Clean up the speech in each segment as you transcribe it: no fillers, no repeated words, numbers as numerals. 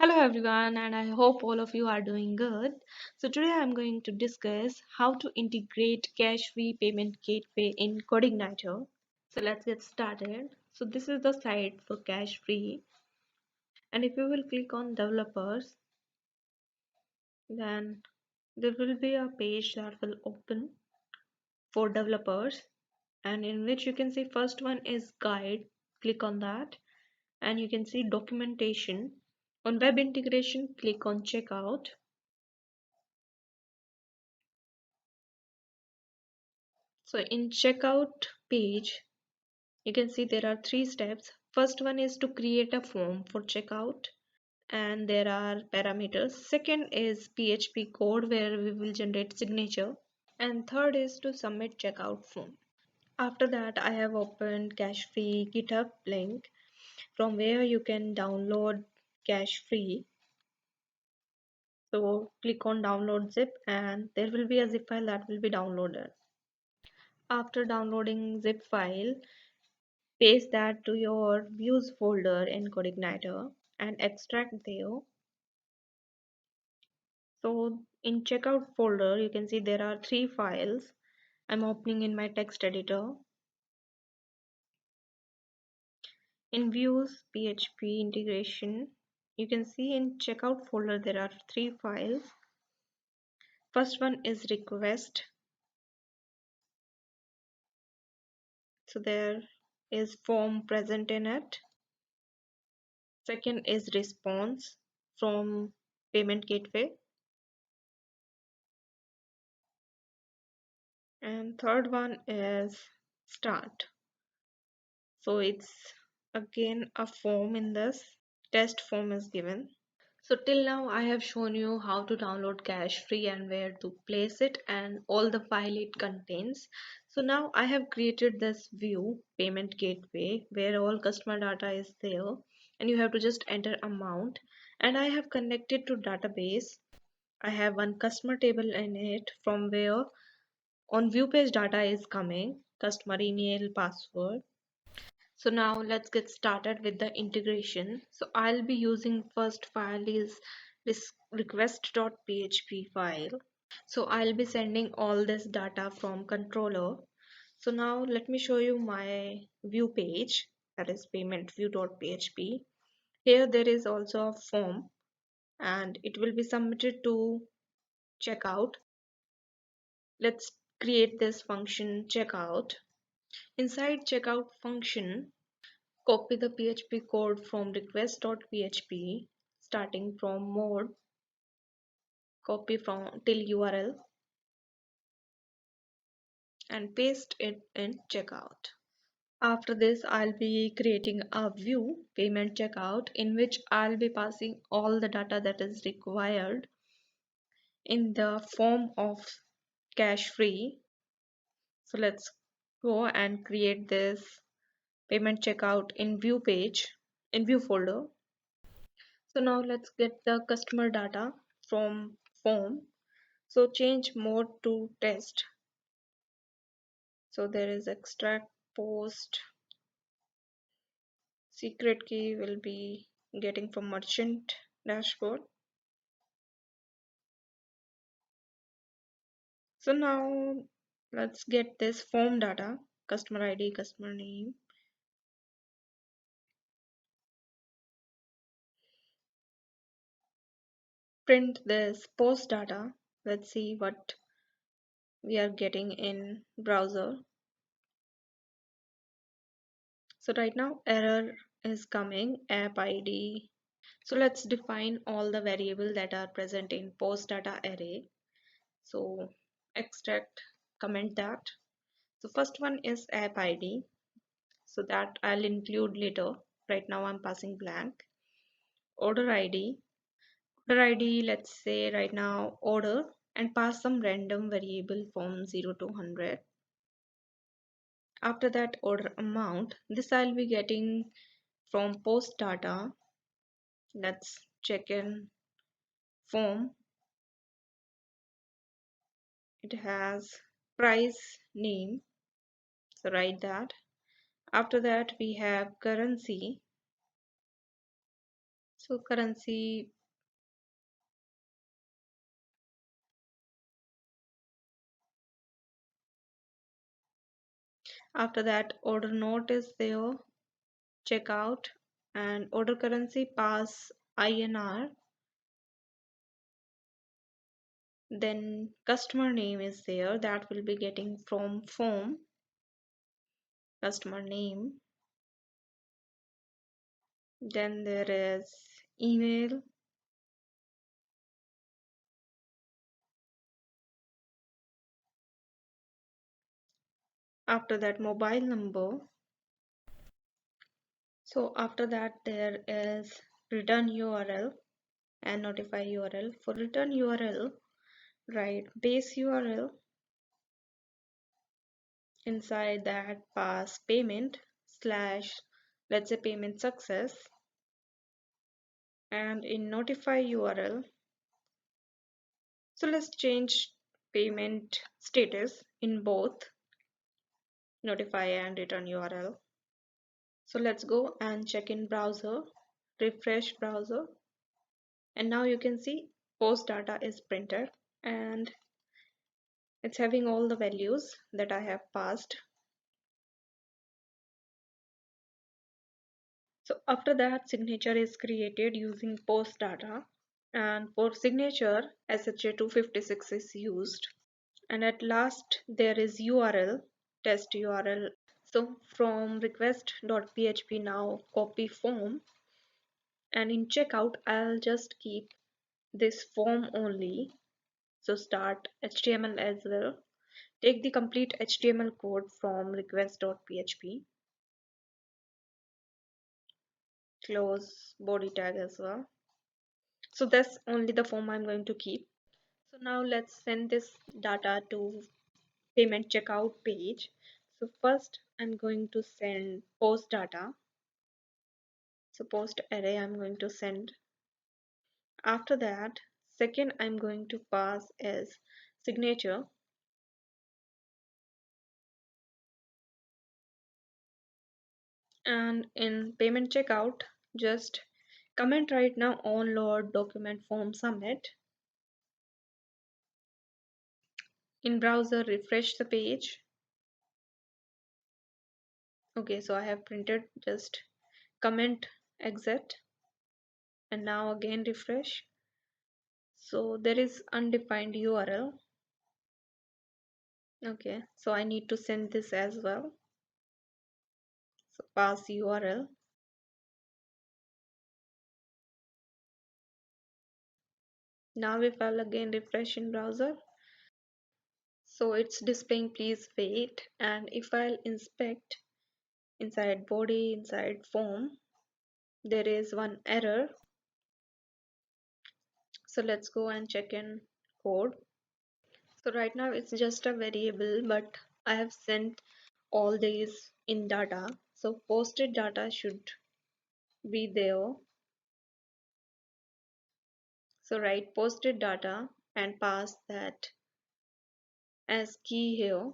Hello everyone, and I hope all of you are doing good. So today I'm going to discuss how to integrate cash-free payment gateway in Codeigniter. So let's get started. So this is the site for cash-free, and if you will click on developers, then there will be a page that will open for developers, and in which you can see first one is guide. Click on that, and you can see documentation. On web integration, click on checkout. So in checkout page, you can see there are three steps. First one is to create a form for checkout, and there are parameters. Second is PHP code where we will generate signature, and third is to submit checkout form. After that, I have opened Cashfree GitHub link from where you can download Cashfree. So click on download zip, and there will be a zip file that will be downloaded. After downloading zip file, paste that to your views folder in Codeigniter and extract there. So in checkout folder, you can see there are three files. I'm opening in my text editor. In views PHP integration, you can see in checkout folder there are three files. First one is request. So there is form present in it. Second is response from payment gateway. And third one is start. So it's again a form in this test form is given. So till now I have shown you how to download Cashfree and where to place it and all the file it contains. So now I have created this view payment gateway where all customer data is there, and you have to just enter amount, and I have connected to database. I have one customer table in it from where on view page data is coming, customer email, password. So now let's get started with the integration. So I'll be using first file is this request.php file. So I'll be sending all this data from controller. So now let me show you my view page, that is payment view.php. Here there is also a form, and it will be submitted to checkout. Let's create this function checkout. Inside checkout function, copy the PHP code from request.php starting from mode, copy from till URL and paste it in checkout. After this, I'll be creating a view payment checkout in which I'll be passing all the data that is required in the form of cash free. So let's go and create this payment checkout in view page in view folder. So now let's get the customer data from form. So change mode to test. So there is extract post. Secret key will be getting from merchant dashboard. So now let's get this form data, customer ID, customer name. Print this post data. Let's see what we are getting in browser. So right now error is coming, app ID. So let's define all the variables that are present in post data array. So extract, comment that. So first one is app ID. So that I'll include later. Right now I'm passing blank. Order ID. Order ID, let's say right now order, and pass some random variable from 0 to 100. After that order amount, this I'll be getting from post data. Let's check in form. It has price name, so write that. After that we have currency, So currency, after that order note is there, checkout, and order currency pass INR. Then customer name is there, that will be getting from form, customer name. Then there is email, after that mobile number. So after that there is return URL and notify URL. For return URL, write base URL, inside that pass payment slash, let's say payment success, and in notify URL, so let's change payment status in both notify and return URL. So let's go and check in browser, refresh browser, and now you can see post data is printed and it's having all the values that I have passed. So after that, signature is created using post data, and for signature SHA-256 is used. And at last there is URL, test URL. So from request.php, now copy form, and in checkout I'll just keep this form only. So start HTML as well. Take the complete HTML code from request.php. Close body tag as well. So that's only the form I'm going to keep. So now let's send this data to payment checkout page. So first I'm going to send post data. So post array I'm going to send. After that, second I'm going to pass as signature. And in payment checkout, just comment right now onload document form submit. In browser, refresh the page. Okay, so I have printed, just comment exit, and now again refresh. So there is undefined URL. Okay, so I need to send this as well. So pass URL. Now if I'll again refresh in browser, so it's displaying please wait, and if I'll inspect inside body, inside form, there is one error. So let's go and check in code. So right now it's just a variable, but I have sent all these in data. So posted data should be there. So write posted data and pass that as key here.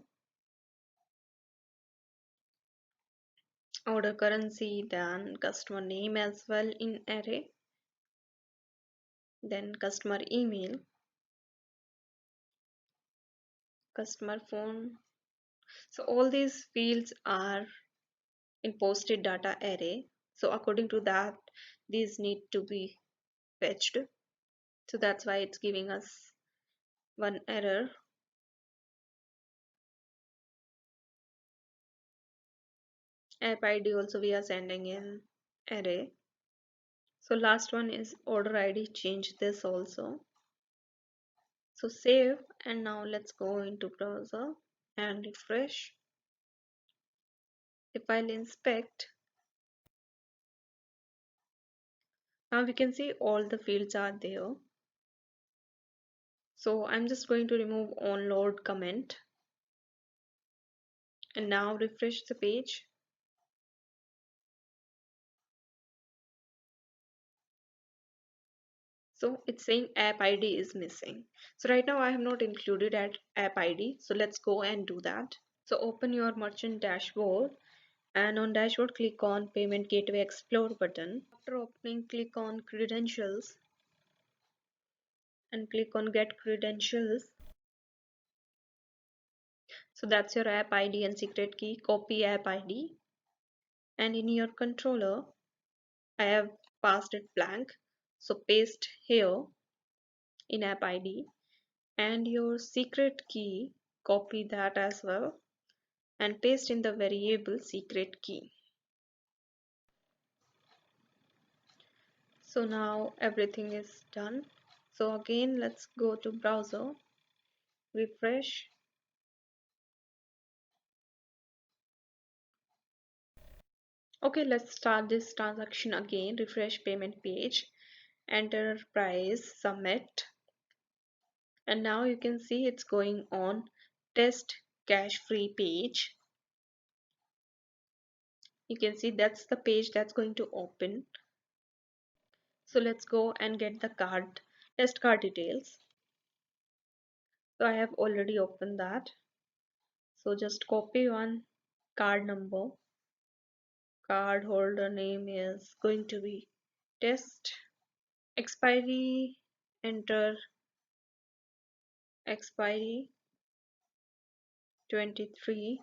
Order currency, then customer name as well in array, then customer email, customer phone. So all these fields are in posted data array. So according to that, these need to be fetched. So that's why it's giving us one error. App ID also we are sending in array. So last one is order ID, change this also. So save, and now let's go into browser and refresh. If I'll inspect, now we can see all the fields are there. So I'm just going to remove onload comment, and now refresh the page. So it's saying app ID is missing. So right now I have not included at app ID. So let's go and do that. So open your merchant dashboard And on dashboard, click on Payment Gateway Explore button. After opening, click on Credentials and click on Get Credentials. So that's your app ID and secret key. Copy app ID, and in your controller I have passed it blank, so paste here in app ID, and your secret key, copy that as well and paste in the variable secret key. So now everything is done. So again, let's go to browser, refresh. Okay, let's start this transaction again. Refresh payment page, enter price, submit, and now you can see it's going on test cash free page. You can see that's the page that's going to open. So let's go and get the card, test card details. So I have already opened that. So just copy one card number. Card holder name is going to be test. Expiry, enter expiry 23.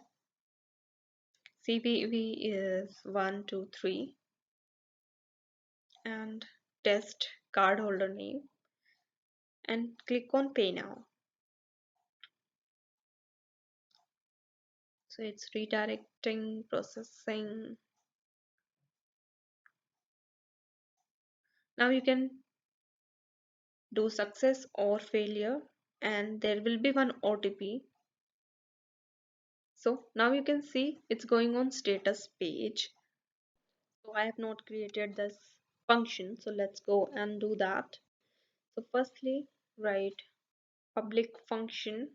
CVV is 123 and test card holder name, and click on pay now. So it's redirecting, processing. Now you can do success or failure, and there will be one OTP. So now you can see it's going on status page. So I have not created this function, so let's go and do that. So firstly, write public function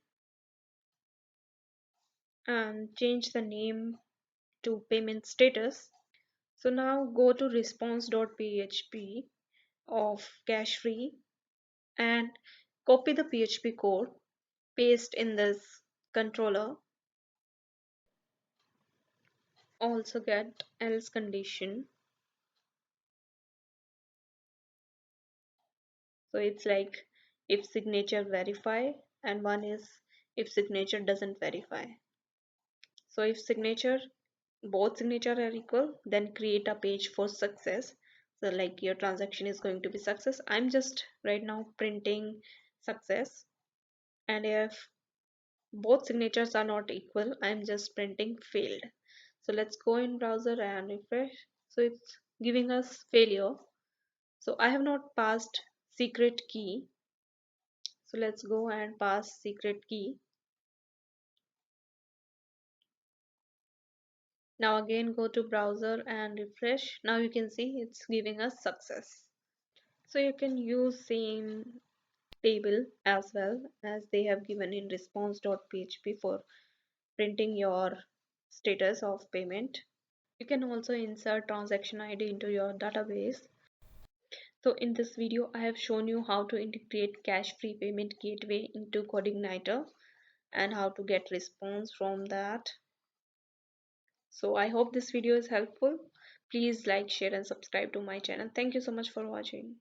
and change the name to payment status. So now go to response.php of Cashfree and copy the PHP code, paste in this controller. Also get else condition. So it's like if signature verify, and one is if signature doesn't verify. So if signature, both signature are equal, then create a page for success. So like your transaction is going to be success. I'm just right now printing success, and if both signatures are not equal, I'm just printing failed. So let's go in browser and refresh. So it's giving us failure. So I have not passed secret key. So let's go and pass secret key. Now again go to browser and refresh. Now you can see it's giving us success. So you can use same table as well as they have given in response.php for printing your status of payment. You can also insert transaction ID into your database. So in this video, I have shown you how to integrate cash-free payment gateway into Codeigniter and how to get response from that. So I hope this video is helpful. Please like, share and subscribe to my channel. Thank you so much for watching.